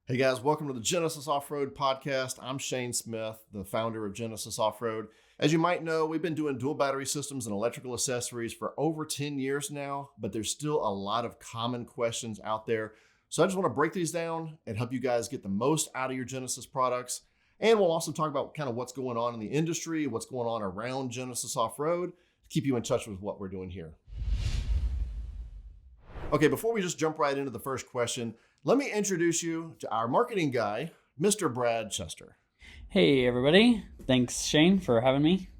Hey guys, welcome to the Genesis Offroad podcast. I'm Shane Smith, the founder of Genesis Offroad. As you might know, we've been doing dual battery systems and electrical accessories for over 10 years now, but there's still a lot of common questions out there. So I just want to break these down and help you guys get the most out of your Genesis products. And we'll also talk about kind of what's going on in the industry, what's going on around Genesis Offroad to keep you in touch with what we're doing here. Okay, before we just jump right into the first question, let me introduce you to our marketing guy, Mr. Brad Chester. Hey, everybody. Thanks, Shane, for having me.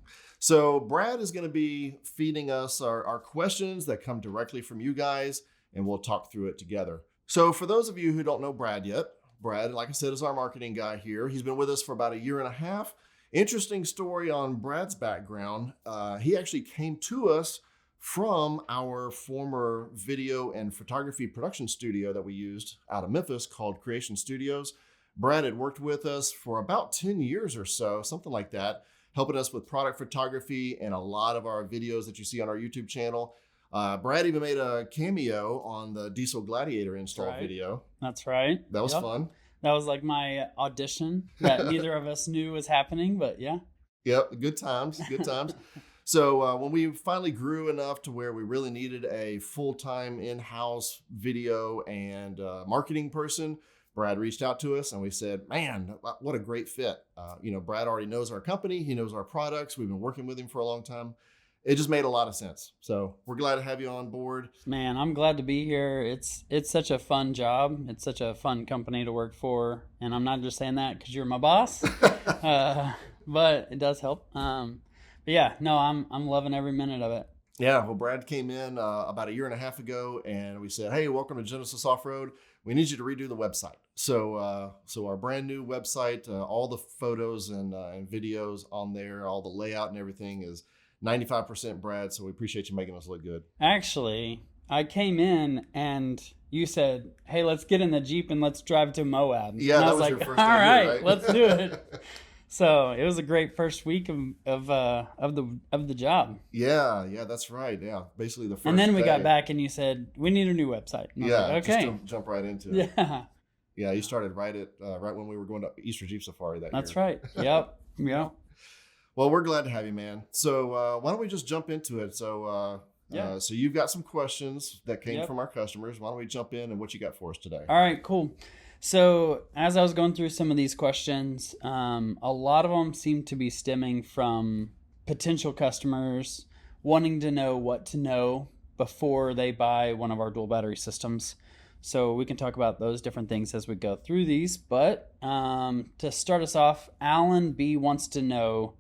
So Brad is going to be feeding us our questions that come directly from you guys, and we'll talk through it together. So for those of you who don't know Brad yet, Brad, like I said, is our marketing guy here. He's been with us for about a year and a half. Interesting story on Brad's background. He actually came to us from our former video and photography production studio that we used out of Memphis called Creation Studios. Brad had worked with us for about 10 years or so, something like that, helping us with product photography and a lot of our videos that you see on our YouTube channel. Brad even made a cameo on the Diesel Gladiator install video. That's right. That was fun. That was like my audition that neither of us knew was happening, but yeah. Yep, good times, good times. So when we finally grew enough to where we really needed a full-time in-house video and marketing person, Brad reached out to us and we said, man, what a great fit. Brad already knows our company. He knows our products. We've been working with him for a long time. It just made a lot of sense. So we're glad to have you on board. Man, I'm glad to be here. It's such a fun job. It's such a fun company to work for. And I'm not just saying that because you're my boss, but it does help. But yeah, no, I'm loving every minute of it. Yeah, well, Brad came in about a year and a half ago, and we said, hey, welcome to Genesis Offroad. We need you to redo the website. So our brand new website, all the photos and videos on there, all the layout and everything is 95% Brad, so we appreciate you making us look good. Actually, I came in and you said, hey, let's get in the Jeep and let's drive to Moab. Yeah, and that I was was like, your first all day right, here, right? let's do it. So it was a great first week of the job. Yeah, that's right. Yeah, basically the first. And then we day. got back, and you said we need a new website. And I was like, okay, just jump right into it. Yeah, yeah. You started right when we were going to Easter Jeep Safari that year. That's right. Yep. Well, we're glad to have you, man. So why don't we just jump into it? So so you've got some questions that came from our customers. Why don't we jump in and what you got for us today? All right, cool. So as I was going through some of these questions, a lot of them seem to be stemming from potential customers wanting to know what to know before they buy one of our dual battery systems. So we can talk about those different things as we go through these. But to start us off, Alan B wants to know,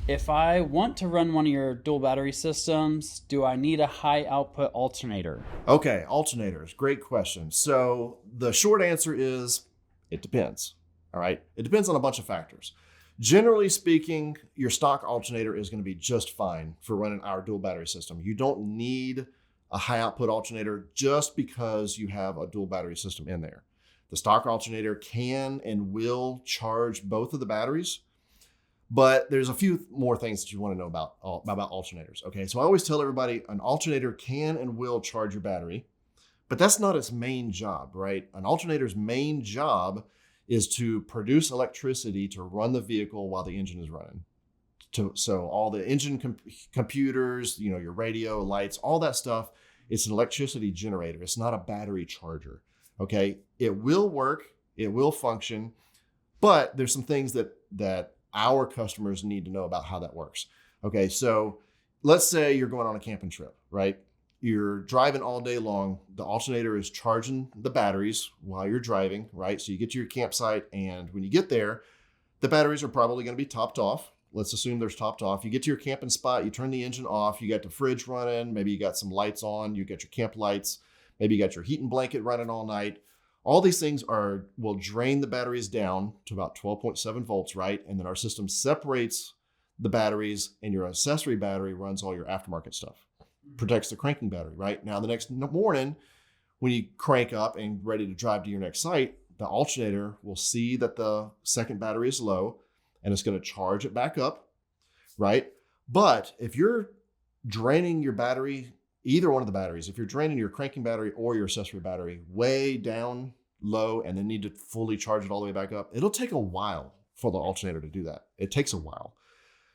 if I want to run one of your dual battery systems, do I need a high output alternator? Okay, alternators, great question. So the short answer is it depends. All right, it depends on a bunch of factors. Generally speaking, your stock alternator is going to be just fine for running our dual battery system. You don't need a high output alternator just because you have a dual battery system in there. The stock alternator can and will charge both of the batteries. But there's a few more things that you want to know about alternators. Okay, so I always tell everybody an alternator can and will charge your battery, but that's not its main job, right? An alternator's main job is to produce electricity to run the vehicle while the engine is running. So all the engine computers, your radio, lights, all that stuff, it's an electricity generator. It's not a battery charger. Okay, it will work, it will function, but there's some things that our customers need to know about how that works. Okay, so let's say you're going on a camping trip, right? You're driving all day long. The alternator is charging the batteries while you're driving, right? So you get to your campsite, and when you get there, the batteries are probably going to be topped off. Let's assume they're topped off. You get to your camping spot, you turn the engine off, you got the fridge running, maybe you got some lights on, you got your camp lights, maybe you got your heating blanket running all night. All these things will drain the batteries down to about 12.7 volts, right? And then our system separates the batteries, and your accessory battery runs all your aftermarket stuff. Protects the cranking battery, right? Now, the next morning, when you crank up and ready to drive to your next site, the alternator will see that the second battery is low, and it's going to charge it back up, right? But if you're draining your battery, either one of the batteries, if you're draining your cranking battery or your accessory battery way down low and then need to fully charge it all the way back up, it'll take a while for the alternator to do that. It takes a while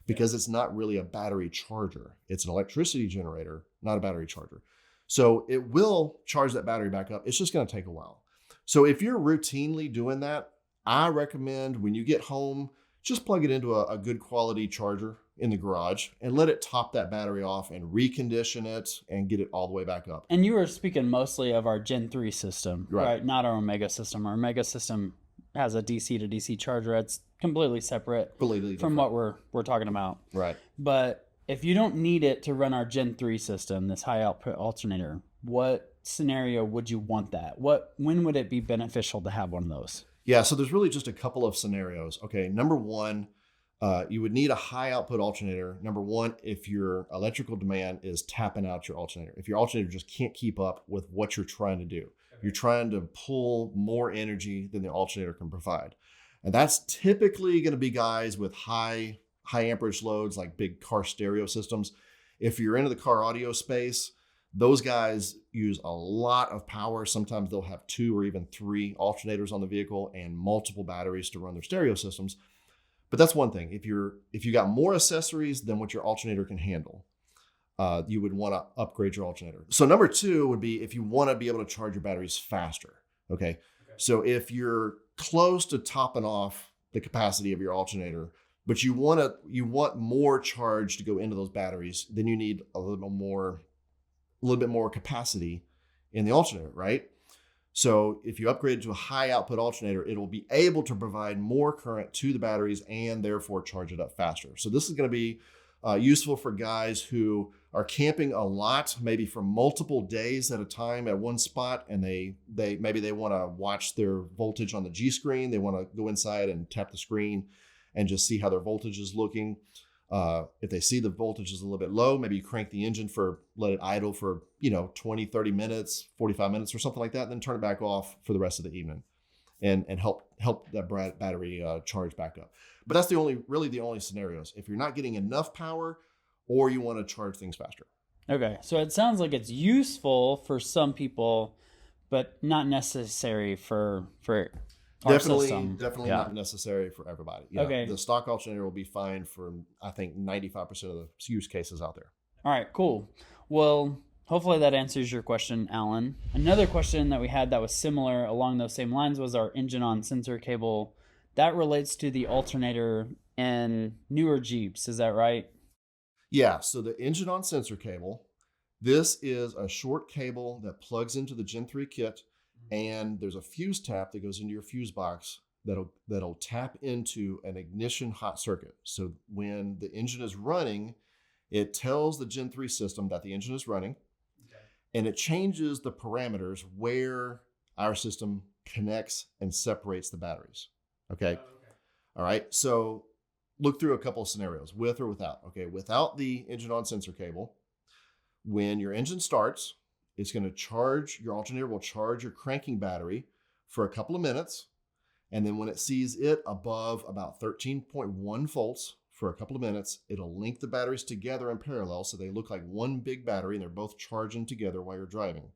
because it's not really a battery charger. It's an electricity generator, not a battery charger. So it will charge that battery back up. It's just going to take a while. So if you're routinely doing that, I recommend when you get home, just plug it into a good quality charger in the garage and let it top that battery off and recondition it and get it all the way back up. And you were speaking mostly of our Gen 3 system, right? Not our Omega system. Our Omega system has a DC to DC charger. It's completely separate from what we're talking about. Right. But if you don't need it to run our Gen 3 system, this high output alternator, what scenario would you want that? When would it be beneficial to have one of those? Yeah, so there's really just a couple of scenarios. Okay, number one, you would need a high output alternator. Number one, if your electrical demand is tapping out your alternator. If your alternator just can't keep up with what you're trying to do. Okay. You're trying to pull more energy than the alternator can provide. And that's typically going to be guys with high amperage loads like big car stereo systems. If you're into the car audio space, those guys use a lot of power. Sometimes they'll have 2 or even 3 alternators on the vehicle and multiple batteries to run their stereo systems. But that's one thing. If you got more accessories than what your alternator can handle, you would want to upgrade your alternator. So number 2 would be if you want to be able to charge your batteries faster. Okay. So if you're close to topping off the capacity of your alternator, but you want more charge to go into those batteries, then you need a little bit more capacity in the alternator, right? So if you upgrade to a high output alternator, it will be able to provide more current to the batteries and therefore charge it up faster. So this is going to be useful for guys who are camping a lot, maybe for multiple days at a time at one spot, and they want to watch their voltage on the G screen. They want to go inside and tap the screen and just see how their voltage is looking. If they see the voltage is a little bit low, maybe you crank the engine let it idle for 20, 30 minutes, 45 minutes or something like that, then turn it back off for the rest of the evening and help that battery charge back up. But that's the only scenarios. If you're not getting enough power or you want to charge things faster. Okay, so it sounds like it's useful for some people, but not necessary for Definitely yeah. Not necessary for everybody. Yeah, okay. The stock alternator will be fine for, I think, 95% of the use cases out there. All right, cool. Well, hopefully that answers your question, Alan. Another question that we had that was similar along those same lines was our engine on sensor cable. That relates to the alternator in newer Jeeps. Is that right? Yeah, so the engine on sensor cable, this is a short cable that plugs into the Gen 3 kit. And there's a fuse tap that goes into your fuse box that'll tap into an ignition hot circuit. So when the engine is running, it tells the Gen 3 system that the engine is running, and it changes the parameters where our system connects and separates the batteries. Okay. All right. So look through a couple of scenarios, with or without. Okay. Without the engine on sensor cable, when your engine starts, it's going to charge, your alternator will charge your cranking battery for a couple of minutes. And then when it sees it above about 13.1 volts for a couple of minutes, it'll link the batteries together in parallel so they look like one big battery and they're both charging together while you're driving.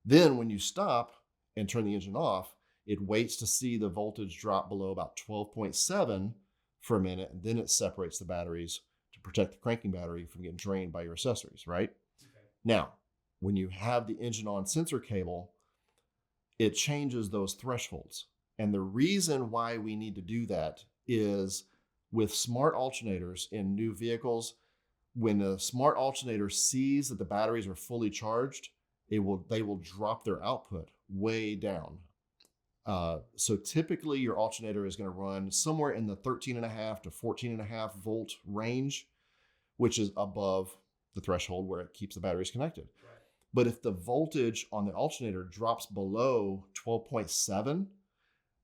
Then when you stop and turn the engine off, it waits to see the voltage drop below about 12.7 for a minute, and then it separates the batteries to protect the cranking battery from getting drained by your accessories, right? Okay. Now, when you have the engine on sensor cable, it changes those thresholds. And the reason why we need to do that is with smart alternators in new vehicles, when a smart alternator sees that the batteries are fully charged, they will drop their output way down. So typically your alternator is going to run somewhere in the 13.5 to 14.5 volt range, which is above the threshold where it keeps the batteries connected. Right. But if the voltage on the alternator drops below 12.7,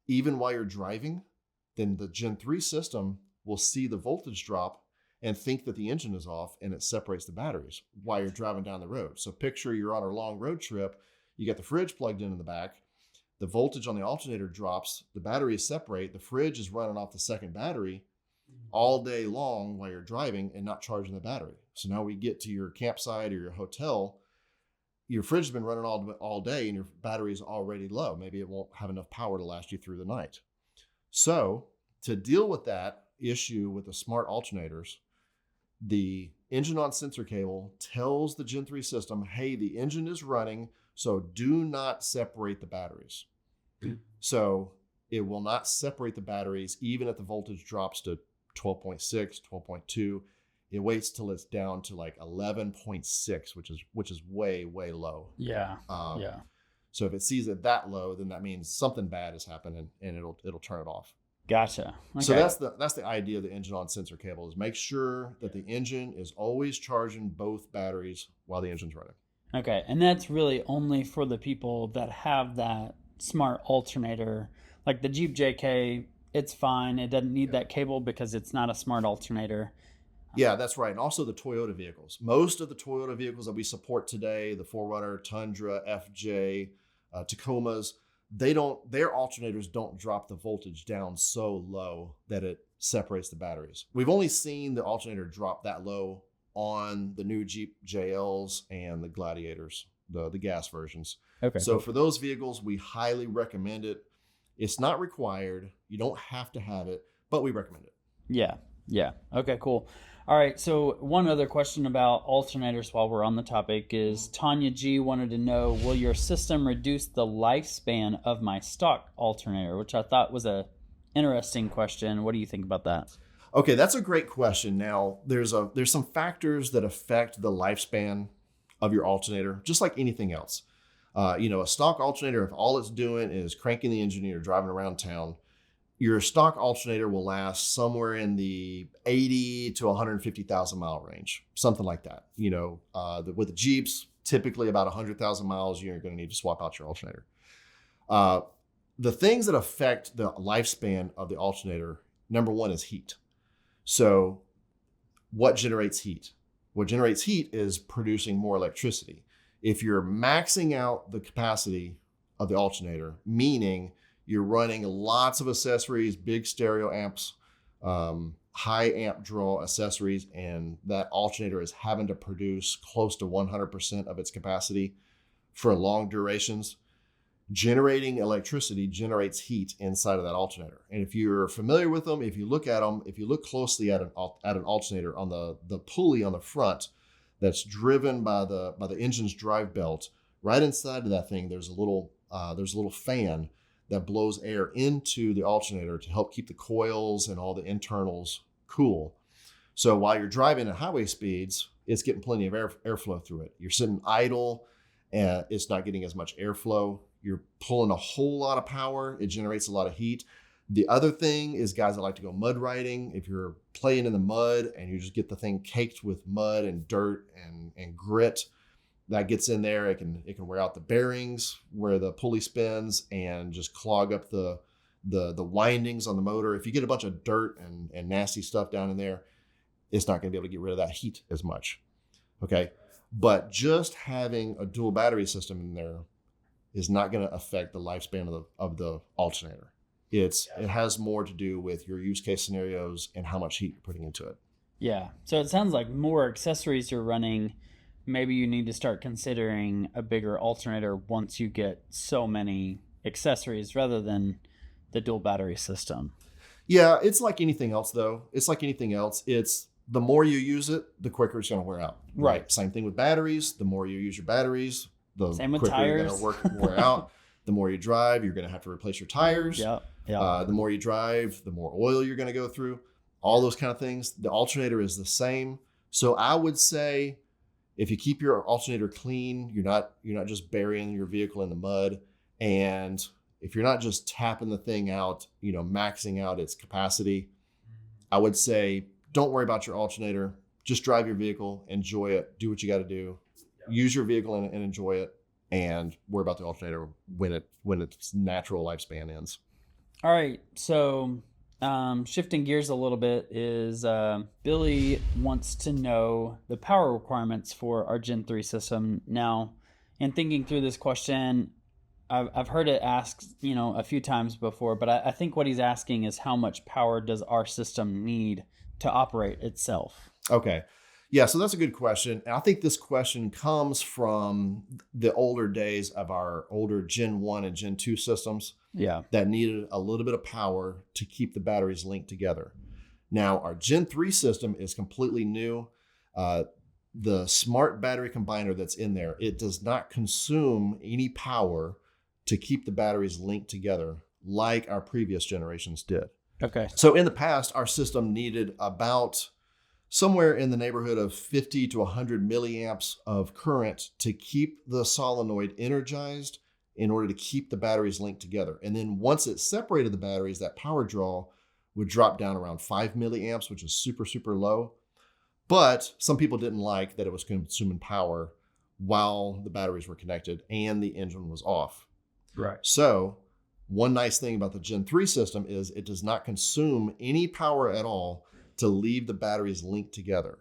even while you're driving, then the Gen 3 system will see the voltage drop and think that the engine is off, and it separates the batteries while you're driving down the road. So picture you're on a long road trip, you got the fridge plugged in the back, the voltage on the alternator drops, the batteries separate, the fridge is running off the second battery all day long while you're driving and not charging the battery. So now we get to your campsite or your hotel, your fridge has been running all day and your battery is already low. Maybe it won't have enough power to last you through the night. So to deal with that issue with the smart alternators, the engine on sensor cable tells the Gen 3 system, hey, the engine is running, so do not separate the batteries. So it will not separate the batteries even if the voltage drops to 12.6, 12.2. It waits till it's down to like 11.6, which is way, way low. Yeah. So if it sees it that low, then that means something bad has happened, and it'll turn it off. Gotcha. Okay. So that's the idea of the engine on sensor cable, is make sure that the engine is always charging both batteries while the engine's running. Okay, and that's really only for the people that have that smart alternator. Like the Jeep JK, it's fine. It doesn't need that cable because it's not a smart alternator. Yeah, that's right. And also the Toyota vehicles. Most of the Toyota vehicles that we support today, the 4Runner, Tundra, FJ, Tacomas, their alternators don't drop the voltage down so low that it separates the batteries. We've only seen the alternator drop that low on the new Jeep JLs and the Gladiators, the gas versions. Okay. So for those vehicles, we highly recommend it. It's not required. You don't have to have it, but we recommend it. Yeah. Okay, cool. All right, so one other question about alternators while we're on the topic is Tanya G wanted to know, will your system reduce the lifespan of my stock alternator? Which I thought was a interesting question. What do you think about that? Okay, that's a great question. Now, there's some factors that affect the lifespan of your alternator, just like anything else. A stock alternator, if all it's doing is cranking the engine, you're driving around town, your stock alternator will last somewhere in the 80 to 150,000 mile range, something like that. With the Jeeps, typically about 100,000 miles, you're going to need to swap out your alternator. The things that affect the lifespan of the alternator, number one is heat. So what generates heat? What generates heat is producing more electricity. If you're maxing out the capacity of the alternator, meaning you're running lots of accessories, big stereo amps, high amp draw accessories, and that alternator is having to produce close to 100% of its capacity for long durations, generating electricity generates heat inside of that alternator. And if you're familiar with them, if you look closely at an alternator on the pulley on the front that's driven by the engine's drive belt, right inside of that thing, there's a little fan that blows air into the alternator to help keep the coils and all the internals cool. So while you're driving at highway speeds, it's getting plenty of airflow through it. You're sitting idle and it's not getting as much airflow. You're pulling a whole lot of power. It generates a lot of heat. The other thing is guys that like to go mud riding. If you're playing in the mud and you just get the thing caked with mud and dirt and grit, that gets in there. It can wear out the bearings where the pulley spins and just clog up the windings on the motor. If you get a bunch of dirt and nasty stuff down in there, it's not going to be able to get rid of that heat as much. Okay. But just having a dual battery system in there is not going to affect the lifespan of the alternator. It has more to do with your use case scenarios and how much heat you're putting into it. Yeah. So it sounds like more accessories you're running, maybe you need to start considering a bigger alternator once you get so many accessories rather than the dual battery system. Yeah, it's like anything else, though. It's like anything else. It's the more you use it, the quicker it's going to wear out. Right. Same thing with batteries. The more you use your batteries, the Same with quicker tires. you're going to wear out. The more you drive, you're going to have to replace your tires. Yeah. The more you drive, the more oil you're going to go through. All those kind of things. The alternator is the same. So I would say, if you keep your alternator clean, you're not just burying your vehicle in the mud, and if you're not just tapping the thing out, maxing out its capacity, I would say don't worry about your alternator. Just drive your vehicle, enjoy it, do what you got to do, use your vehicle and enjoy it, and worry about the alternator when its natural lifespan ends. All right, so shifting gears a little bit is Billy wants to know the power requirements for our Gen 3 system. Now, in thinking through this question, I've heard it asked, a few times before, but I think what he's asking is how much power does our system need to operate itself? Okay. Yeah, so that's a good question. And I think this question comes from the older days of our older Gen 1 and Gen 2 systems Yeah. that needed a little bit of power to keep the batteries linked together. Now, our Gen 3 system is completely new. The smart battery combiner that's in there, it does not consume any power to keep the batteries linked together like our previous generations did. Okay. So in the past, our system needed about somewhere in the neighborhood of 50 to 100 milliamps of current to keep the solenoid energized in order to keep the batteries linked together. And then once it separated the batteries, that power draw would drop down around 5 milliamps, which is super, super low. But some people didn't like that it was consuming power while the batteries were connected and the engine was off. Right. So one nice thing about the Gen 3 system is it does not consume any power at all to leave the batteries linked together.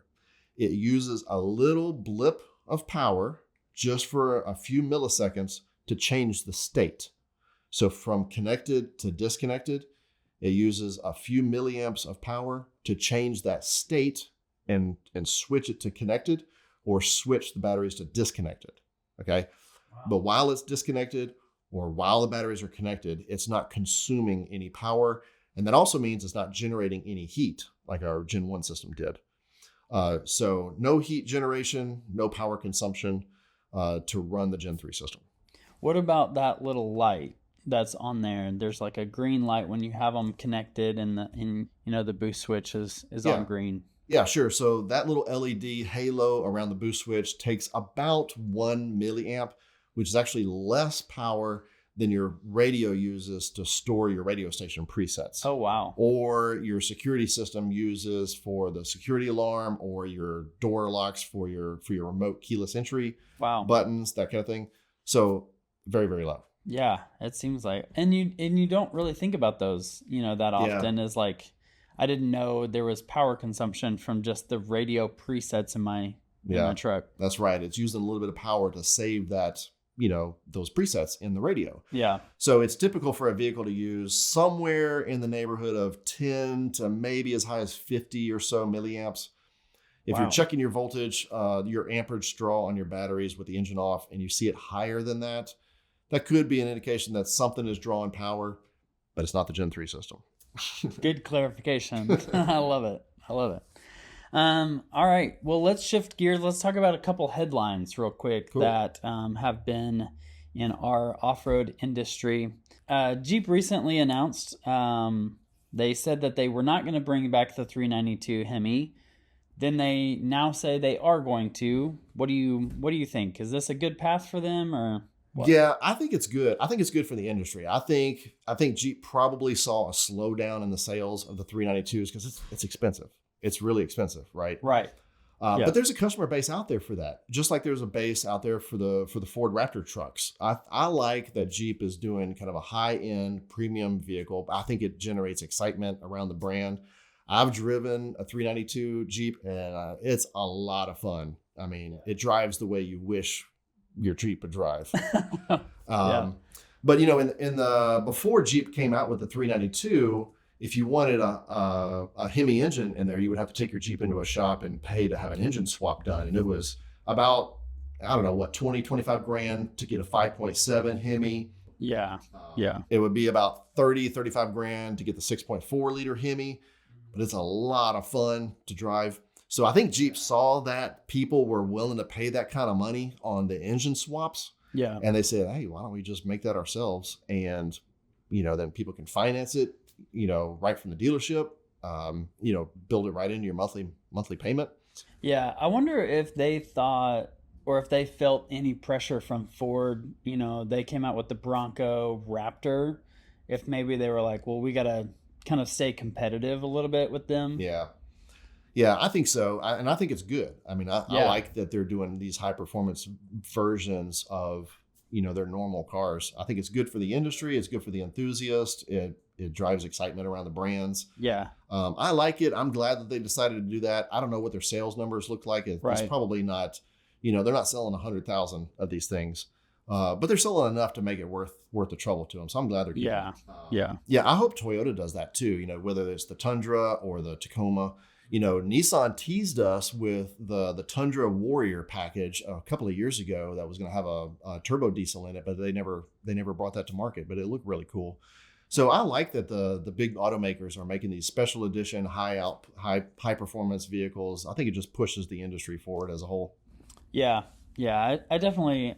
It uses a little blip of power just for a few milliseconds to change the state. So from connected to disconnected, it uses a few milliamps of power to change that state and switch it to connected or switch the batteries to disconnected. Okay. Wow. But while it's disconnected or while the batteries are connected, it's not consuming any power. And that also means it's not generating any heat like our Gen 1 system did. So no heat generation, no power consumption to run the Gen 3 system. What about that little light that's on there? And there's like a green light when you have them connected, and the boost switch is on green. Yeah, sure. So that little LED halo around the boost switch takes about 1 milliamp, which is actually less power than your radio uses to store your radio station presets. Oh, wow. Or your security system uses for the security alarm, or your door locks for your remote keyless entry buttons, that kind of thing. So very, very low. Yeah, it seems like. And you don't really think about those, that often. Is like, I didn't know there was power consumption from just the radio presets in my truck. That's right. It's using a little bit of power to save that, those presets in the radio. Yeah. So it's typical for a vehicle to use somewhere in the neighborhood of 10 to maybe as high as 50 or so milliamps. If you're checking your voltage, your amperage draw on your batteries with the engine off, and you see it higher than that, that could be an indication that something is drawing power, but it's not the Gen 3 system. Good clarification. I love it. All right. Well, let's shift gears. Let's talk about a couple headlines real quick that have been in our off-road industry. Jeep recently announced they said that they were not going to bring back the 392 Hemi. Then they now say they are going to. What do you think? Is this a good path for them, or what? Yeah, I think it's good. I think it's good for the industry. I think Jeep probably saw a slowdown in the sales of the 392s because it's expensive. It's really expensive, right? Right. But there's a customer base out there for that, just like there's a base out there for the Ford Raptor trucks. I like that Jeep is doing kind of a high-end premium vehicle. I think it generates excitement around the brand. I've driven a 392 Jeep, and it's a lot of fun. I mean, it drives the way you wish your Jeep would drive. But in the before Jeep came out with the 392, if you wanted a Hemi engine in there, you would have to take your Jeep into a shop and pay to have an engine swap done. And it was about, I don't know, what, 20, 25 grand to get a 5.7 Hemi. Yeah. It would be about 30, 35 grand to get the 6.4 liter Hemi, but it's a lot of fun to drive. So I think Jeep saw that people were willing to pay that kind of money on the engine swaps. Yeah. And they said, hey, why don't we just make that ourselves? And, then people can finance it, right from the dealership, build it right into your monthly payment. Yeah. I wonder if they thought, or if they felt any pressure from Ford. They came out with the Bronco Raptor. If maybe they were like, well, we got to kind of stay competitive a little bit with them. Yeah, I think so. And I think it's good. I mean, I like that they're doing these high performance versions of, their normal cars. I think it's good for the industry. It's good for the enthusiast. It drives excitement around the brands. Yeah. I like it. I'm glad that they decided to do that. I don't know what their sales numbers look like. It's probably not, they're not selling 100,000 of these things. But they're selling enough to make it worth the trouble to them. So I'm glad they're doing it. Yeah. I hope Toyota does that too. Whether it's the Tundra or the Tacoma, Nissan teased us with the Tundra Warrior package a couple of years ago that was going to have a turbo diesel in it, but they never brought that to market, but it looked really cool. So I like that the big automakers are making these special edition high performance vehicles. I think it just pushes the industry forward as a whole. Yeah. I definitely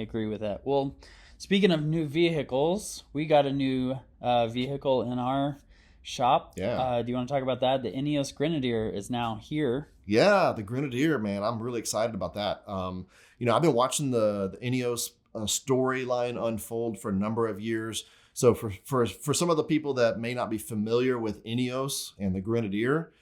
agree with that. Well, speaking of new vehicles, we got a new vehicle in our shop. Yeah. Do you want to talk about that? The Ineos Grenadier is now here. Yeah, the Grenadier, man, I'm really excited about that. I've been watching the Ineos storyline unfold for a number of years. So for some of the people that may not be familiar with Ineos and the Grenadier,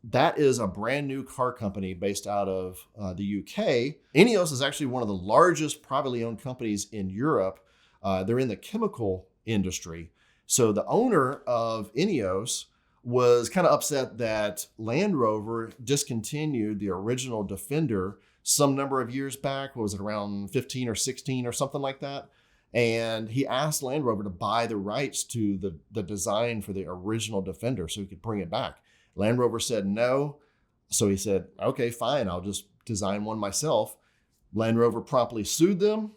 that is a brand new car company based out of the UK. Ineos is actually one of the largest privately owned companies in Europe. They're in the chemical industry. So the owner of Ineos was kind of upset that Land Rover discontinued the original Defender some number of years back. What was it, around 15 or 16 or something like that? And he asked Land Rover to buy the rights to the design for the original Defender so he could bring it back. Land Rover said no. So he said, okay, fine, I'll just design one myself. Land Rover promptly sued them.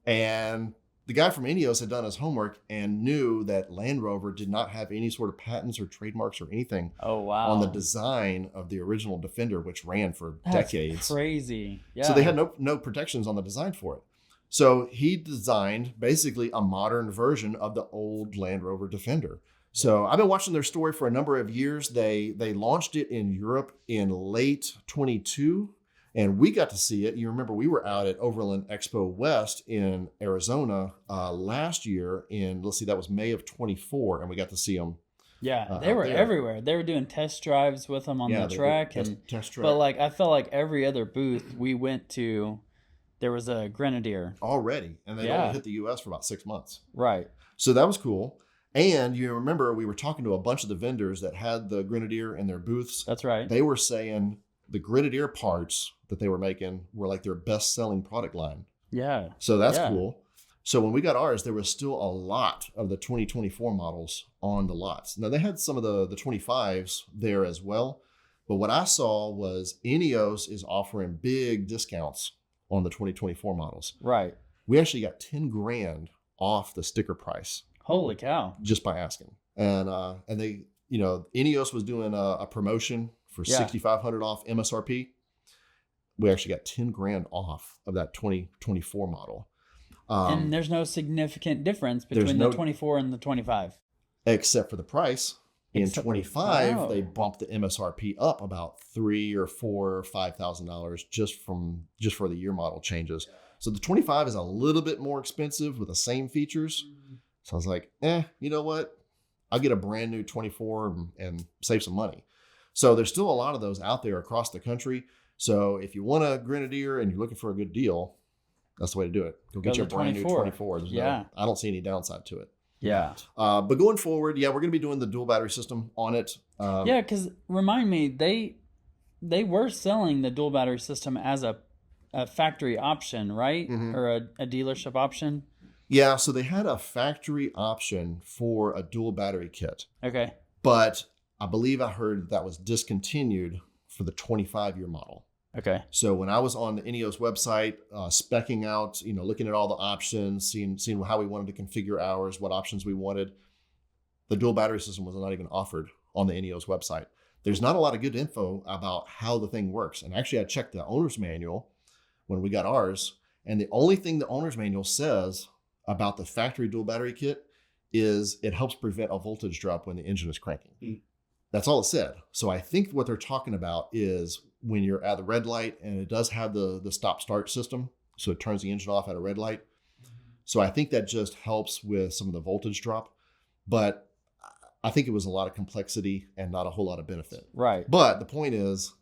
And the guy from Ineos had done his homework and knew that Land Rover did not have any sort of patents or trademarks or anything on the design of the original Defender, which ran for decades. That's crazy. Yeah. So they had no protections on the design for it. So he designed basically a modern version of the old Land Rover Defender. So I've been watching their story for a number of years. They launched it in Europe in late 22, and we got to see it. You remember we were out at Overland Expo West in Arizona last year that was May of 24, and we got to see them. Yeah, they were everywhere. They were doing test drives with them on the track. Test track. But I felt like every other booth we went to, there was a Grenadier. Already, and they only hit the U.S. for about 6 months. Right. So that was cool. And you remember we were talking to a bunch of the vendors that had the Grenadier in their booths. That's right. They were saying the Grenadier parts that they were making were like their best-selling product line. Yeah. So that's cool. So when we got ours, there was still a lot of the 2024 models on the lots. Now, they had some of the 25s there as well. But what I saw was Ineos is offering big discounts on the 2024 models. Right. We actually got 10 grand off the sticker price. Holy cow. Just by asking. And they, Ineos was doing a promotion for $6,500 off MSRP. We actually got 10 grand off of that 2024 model. And there's no significant difference between the 24 and the 25. Except for the price. In 25, they bumped the MSRP up about $3,000 or $4,000 or $5,000 just for the year model changes. So the 25 is a little bit more expensive with the same features. So I was like, you know what? I'll get a brand new 24 and save some money. So there's still a lot of those out there across the country. So if you want a Grenadier and you're looking for a good deal, that's the way to do it. Go get your brand new 24. I don't see any downside to it. Yeah. But going forward, we're going to be doing the dual battery system on it. Because remind me, they were selling the dual battery system as a factory option, right? Mm-hmm. Or a dealership option? Yeah, so they had a factory option for a dual battery kit. Okay. But I believe I heard that was discontinued for the 25-year model. Okay. So when I was on the Ineos website, speccing out, looking at all the options, seeing how we wanted to configure ours, what options we wanted, the dual battery system was not even offered on the Ineos website. There's not a lot of good info about how the thing works. And actually, I checked the owner's manual when we got ours, and the only thing the owner's manual says about the factory dual battery kit is it helps prevent a voltage drop when the engine is cranking. Mm. That's all it said. So I think what they're talking about is when you're at the red light, and it does have the stop-start system, so it turns the engine off at a red light. So I think that just helps with some of the voltage drop. But I think it was a lot of complexity and not a whole lot of benefit. Right. But the point is,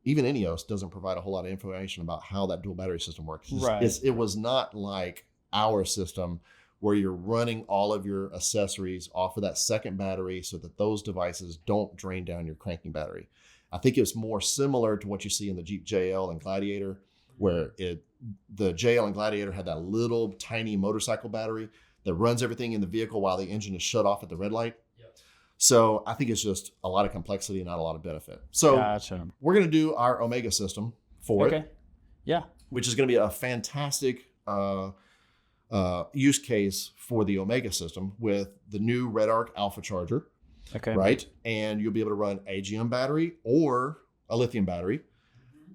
even Ineos doesn't provide a whole lot of information about how that dual battery system works. It was not like our system where you're running all of your accessories off of that second battery so that those devices don't drain down your cranking battery. I think it's more similar to what you see in the Jeep JL and Gladiator, where the JL and Gladiator had that little tiny motorcycle battery that runs everything in the vehicle while the engine is shut off at the red light. Yep. So I think it's just a lot of complexity and not a lot of benefit. So Gotcha. we're going to do our Omega system for Okay. it, Yeah. which is going to be a fantastic use case for the Omega system with the new Red Arc Alpha charger, Okay. right? And you'll be able to run AGM battery or a lithium battery.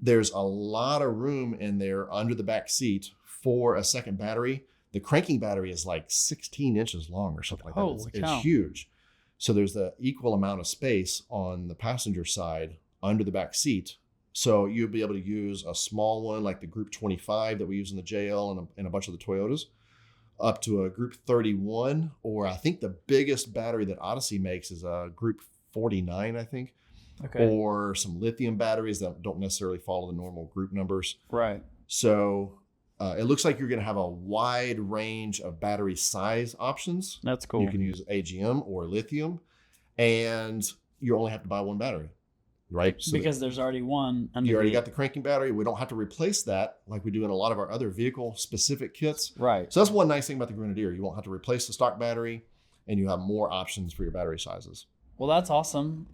There's a lot of room in there under the back seat for a second battery. The cranking battery is like 16 inches long or something like that. Holy cow. It's huge. So there's the equal amount of space on the passenger side under the back seat. So you'll be able to use a small one like the Group 25 that we use in the JL and a bunch of the Toyotas, up to a Group 31, or I think the biggest battery that Odyssey makes is a Group 49, I think, Okay. or some lithium batteries that don't necessarily follow the normal group numbers. Right. So it looks like you're going to have a wide range of battery size options. That's cool. You can use AGM or lithium, and you only have to buy one battery, right? So because there's already one. you already got the cranking battery. We don't have to replace that like we do in a lot of our other vehicle-specific kits. Right. So that's one nice thing about the Grenadier. You won't have to replace the stock battery, and you have more options for your battery sizes. Well, that's awesome.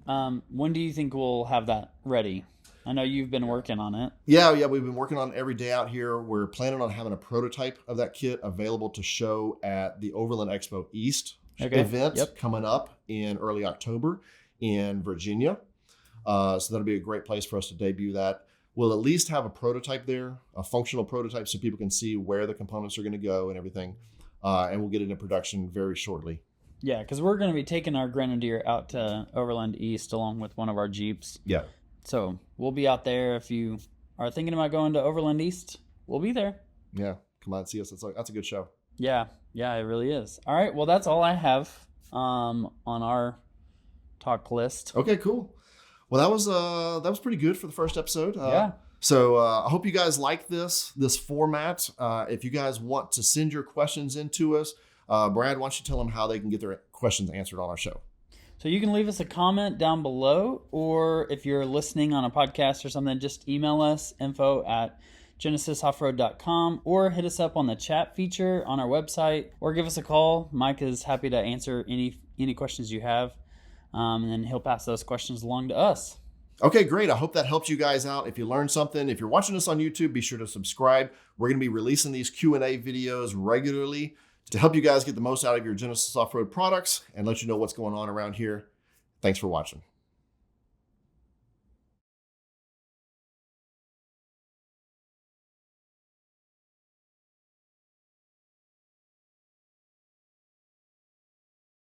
When do you think we'll have that ready? I know you've been working on it. Yeah, we've been working on it every day out here. We're planning on having a prototype of that kit available to show at the Overland Expo East event coming up in early October in Virginia. So that'll be a great place for us to debut that. We'll at least have a prototype there, a functional prototype, so people can see where the components are going to go and everything. And we'll get it in production very shortly. Yeah, because we're going to be taking our Grenadier out to Overland East along with one of our Jeeps. Yeah. So we'll be out there. If you are thinking about going to Overland East, we'll be there. Yeah, come on and see us. That's a good show. Yeah, it really is. All right, well, that's all I have on our talk list. Okay, cool. Well, that was pretty good for the first episode. Yeah. So I hope you guys like this format. If you guys want to send your questions in to us, Brad, why don't you tell them how they can get their questions answered on our show? So you can leave us a comment down below, or if you're listening on a podcast or something, just email us, info@genesisoffroad.com, or hit us up on the chat feature on our website, or give us a call. Mike is happy to answer any questions you have, and then he'll pass those questions along to us. Okay, great. I hope that helped you guys out. If you learned something, if you're watching us on YouTube, be sure to subscribe. We're going to be releasing these Q&A videos regularly to help you guys get the most out of your Genesis Off-Road products and let you know what's going on around here. Thanks for watching.